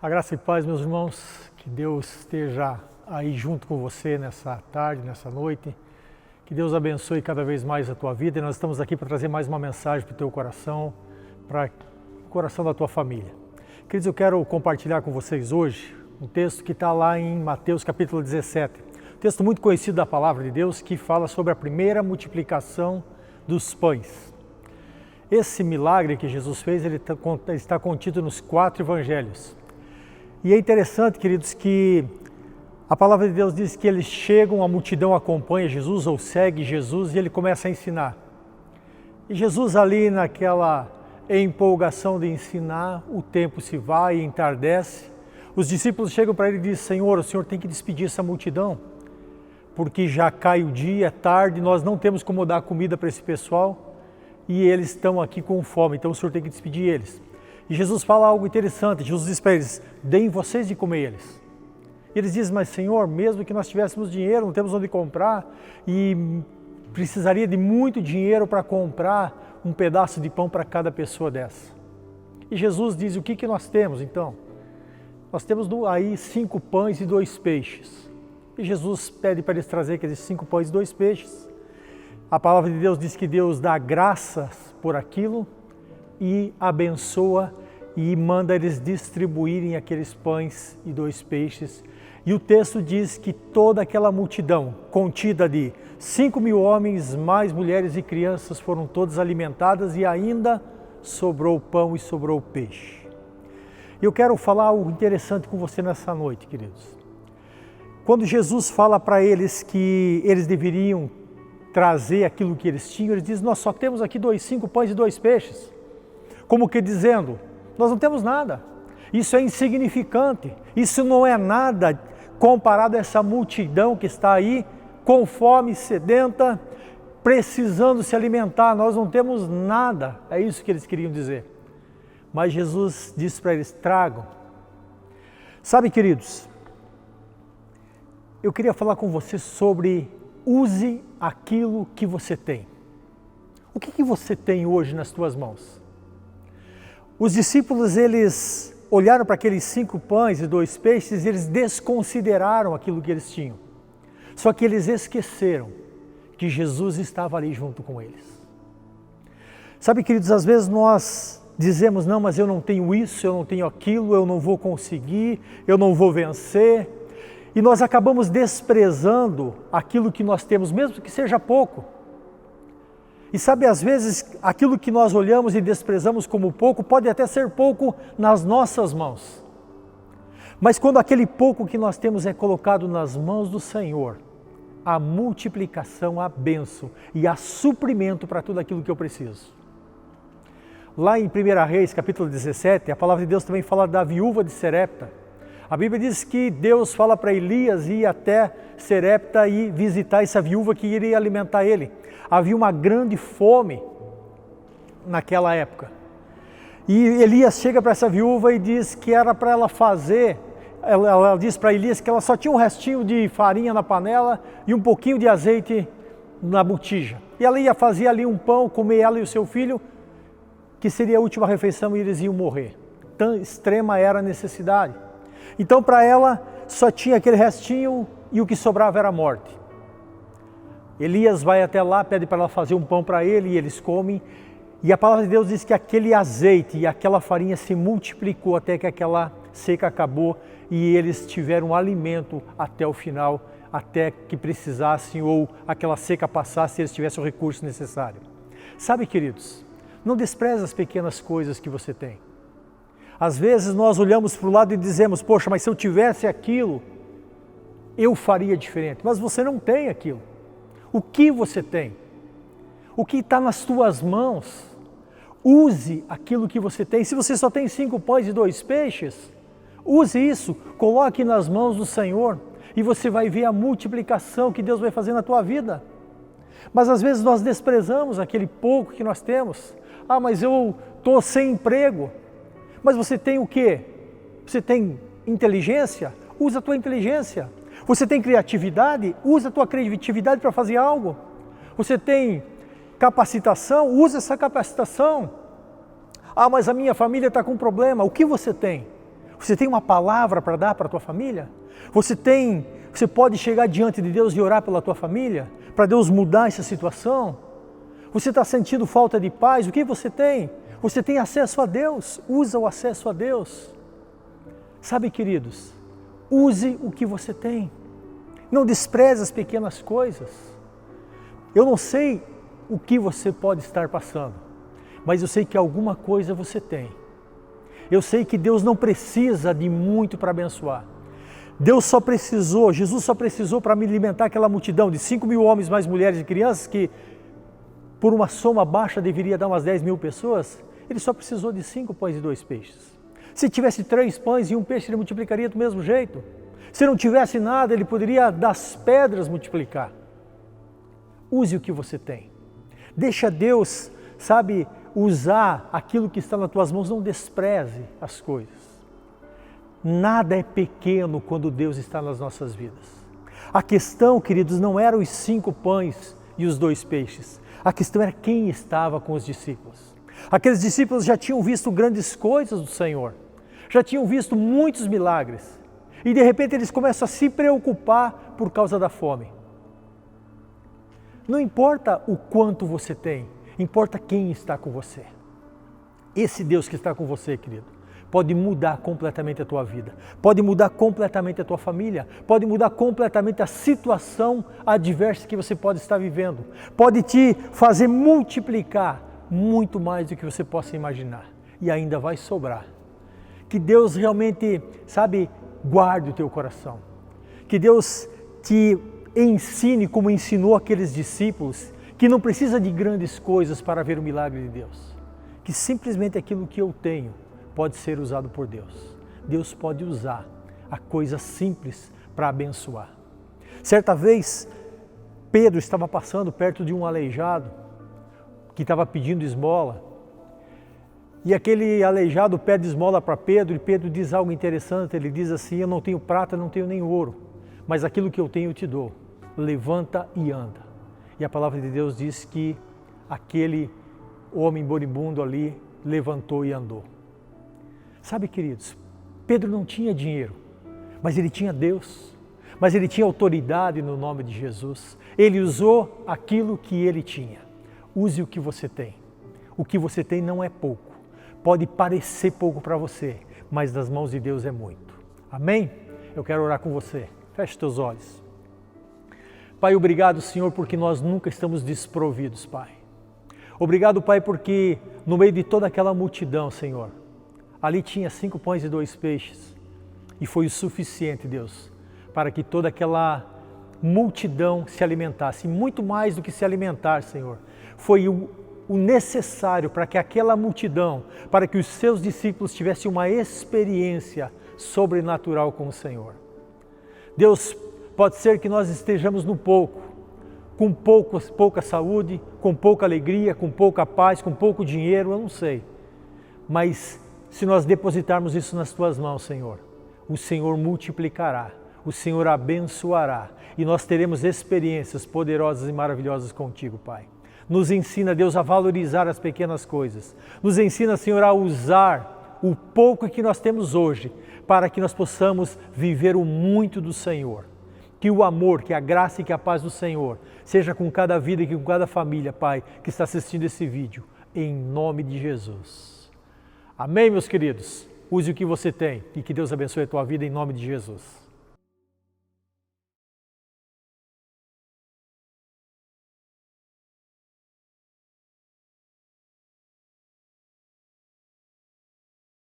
A graça e paz, meus irmãos, que Deus esteja aí junto com você nessa tarde, nessa noite, que Deus abençoe cada vez mais a tua vida e nós estamos aqui para trazer mais uma mensagem para o teu coração, para o coração da tua família. Queridos, eu quero compartilhar com vocês hoje um texto que está lá em Mateus capítulo 17, um texto muito conhecido da palavra de Deus que fala sobre a primeira multiplicação dos pães. Esse milagre que Jesus fez, ele está contido nos 4 evangelhos. E é interessante, queridos, que a palavra de Deus diz que eles chegam, a multidão acompanha Jesus ou segue Jesus e ele começa a ensinar. E Jesus ali naquela empolgação de ensinar, o tempo se vai e entardece. Os discípulos chegam para ele e dizem: Senhor, o Senhor tem que despedir essa multidão, porque já cai o dia, é tarde, nós não temos como dar comida para esse pessoal e eles estão aqui com fome, então o Senhor tem que despedir eles. E Jesus fala algo interessante, Jesus diz para eles: deem vocês de comer eles. E eles dizem: mas Senhor, mesmo que nós tivéssemos dinheiro, não temos onde comprar e precisaria de muito dinheiro para comprar um pedaço de pão para cada pessoa dessa. E Jesus diz: o que nós temos então? Nós temos aí 5 pães e 2 peixes. E Jesus pede para eles trazer aqueles 5 pães e 2 peixes. A palavra de Deus diz que Deus dá graças por aquilo e abençoa e manda eles distribuírem aqueles pães e 2 peixes. E o texto diz que toda aquela multidão, contida de 5.000 homens, mais mulheres e crianças, foram todas alimentadas e ainda sobrou pão e sobrou peixe. Eu quero falar algo interessante com você nessa noite, queridos. Quando Jesus fala para eles que eles deveriam trazer aquilo que eles tinham, ele diz: nós só temos aqui 5 pães e 2 peixes. Como que dizendo, nós não temos nada, isso é insignificante, isso não é nada comparado a essa multidão que está aí, com fome, sedenta, precisando se alimentar, nós não temos nada, é isso que eles queriam dizer. Mas Jesus disse para eles: tragam. Sabe, queridos, eu queria falar com você sobre use aquilo que você tem. O que você tem hoje nas tuas mãos? Os discípulos, eles olharam para aqueles 5 pães e 2 peixes e eles desconsideraram aquilo que eles tinham. Só que eles esqueceram que Jesus estava ali junto com eles. Sabe, queridos, às vezes nós dizemos: não, mas eu não tenho isso, eu não tenho aquilo, eu não vou conseguir, eu não vou vencer. E nós acabamos desprezando aquilo que nós temos, mesmo que seja pouco. E sabe, às vezes, aquilo que nós olhamos e desprezamos como pouco, pode até ser pouco nas nossas mãos. Mas quando aquele pouco que nós temos é colocado nas mãos do Senhor, a multiplicação, a bênção e a suprimento para tudo aquilo que eu preciso. Lá em 1 Reis, capítulo 17, a palavra de Deus também fala da viúva de Serepta. A Bíblia diz que Deus fala para Elias ir até Serepta e visitar essa viúva que iria alimentar ele. Havia uma grande fome naquela época. E Elias chega para essa viúva e diz que era para ela fazer, ela diz para Elias que ela só tinha um restinho de farinha na panela e um pouquinho de azeite na botija. E ela ia fazer ali um pão, comer ela e o seu filho, que seria a última refeição e eles iam morrer. Tão extrema era a necessidade. Então para ela só tinha aquele restinho e o que sobrava era a morte. Elias vai até lá, pede para ela fazer um pão para ele e eles comem. E a palavra de Deus diz que aquele azeite e aquela farinha se multiplicou até que aquela seca acabou e eles tiveram alimento até o final, até que precisassem ou aquela seca passasse e eles tivessem o recurso necessário. Sabe, queridos, não despreze as pequenas coisas que você tem. Às vezes nós olhamos para o lado e dizemos: poxa, mas se eu tivesse aquilo, eu faria diferente. Mas você não tem aquilo. O que você tem? O que está nas tuas mãos? Use aquilo que você tem. Se você só tem 5 pães e 2 peixes, use isso, coloque nas mãos do Senhor e você vai ver a multiplicação que Deus vai fazer na tua vida. Mas às vezes nós desprezamos aquele pouco que nós temos. Ah, mas eu estou sem emprego. Mas você tem o quê? Você tem inteligência? Usa a tua inteligência. Você tem criatividade? Usa a tua criatividade para fazer algo. Você tem capacitação? Usa essa capacitação. Ah, mas a minha família está com problema. O que você tem? Você tem uma palavra para dar para a tua família? Você pode chegar diante de Deus e orar pela tua família? Para Deus mudar essa situação? Você está sentindo falta de paz? O que você tem? Você tem acesso a Deus? Usa o acesso a Deus. Sabe, queridos, use o que você tem. Não despreze as pequenas coisas. Eu não sei o que você pode estar passando, mas eu sei que alguma coisa você tem. Eu sei que Deus não precisa de muito para abençoar. Jesus só precisou para me alimentar aquela multidão de 5.000 homens, mais mulheres e crianças, que por uma soma baixa deveria dar umas 10.000 pessoas. Ele só precisou de 5 pães e 2 peixes. Se tivesse 3 pães e 1 peixe, ele multiplicaria do mesmo jeito. Se não tivesse nada, ele poderia das pedras multiplicar. Use o que você tem. Deixa Deus, usar aquilo que está nas tuas mãos. Não despreze as coisas. Nada é pequeno quando Deus está nas nossas vidas. A questão, queridos, não eram os 5 pães e os 2 peixes. A questão era quem estava com os discípulos. Aqueles discípulos já tinham visto grandes coisas do Senhor. Já tinham visto muitos milagres. E de repente eles começam a se preocupar por causa da fome. Não importa o quanto você tem, importa quem está com você. Esse Deus que está com você, querido, pode mudar completamente a tua vida, pode mudar completamente a tua família, pode mudar completamente a situação adversa que você pode estar vivendo, pode te fazer multiplicar muito mais do que você possa imaginar e ainda vai sobrar. Que Deus realmente, guarde o teu coração, que Deus te ensine como ensinou aqueles discípulos, que não precisa de grandes coisas para ver o milagre de Deus, que simplesmente aquilo que eu tenho pode ser usado por Deus. Deus pode usar a coisa simples para abençoar. Certa vez, Pedro estava passando perto de um aleijado que estava pedindo esmola. E aquele aleijado pede esmola para Pedro e Pedro diz algo interessante. Ele diz assim: eu não tenho prata, não tenho nem ouro, mas aquilo que eu tenho eu te dou. Levanta e anda. E a palavra de Deus diz que aquele homem moribundo ali levantou e andou. Queridos, Pedro não tinha dinheiro, mas ele tinha Deus, mas ele tinha autoridade no nome de Jesus. Ele usou aquilo que ele tinha. Use o que você tem. O que você tem não é pouco. Pode parecer pouco para você, mas nas mãos de Deus é muito. Amém? Eu quero orar com você. Feche teus olhos. Pai, obrigado, Senhor, porque nós nunca estamos desprovidos, Pai. Obrigado, Pai, porque no meio de toda aquela multidão, Senhor, ali tinha 5 pães e 2 peixes. E foi o suficiente, Deus, para que toda aquela multidão se alimentasse. E muito mais do que se alimentar, Senhor, foi o necessário para que aquela multidão, para que os seus discípulos tivessem uma experiência sobrenatural com o Senhor. Deus, pode ser que nós estejamos no pouco, com pouca saúde, com pouca alegria, com pouca paz, com pouco dinheiro, eu não sei. Mas se nós depositarmos isso nas tuas mãos, Senhor, o Senhor multiplicará, o Senhor abençoará e nós teremos experiências poderosas e maravilhosas contigo, Pai. Nos ensina, Deus, a valorizar as pequenas coisas. Nos ensina, Senhor, a usar o pouco que nós temos hoje para que nós possamos viver o muito do Senhor. Que o amor, que a graça e que a paz do Senhor seja com cada vida e com cada família, Pai, que está assistindo esse vídeo, em nome de Jesus. Amém, meus queridos? Use o que você tem e que Deus abençoe a tua vida em nome de Jesus.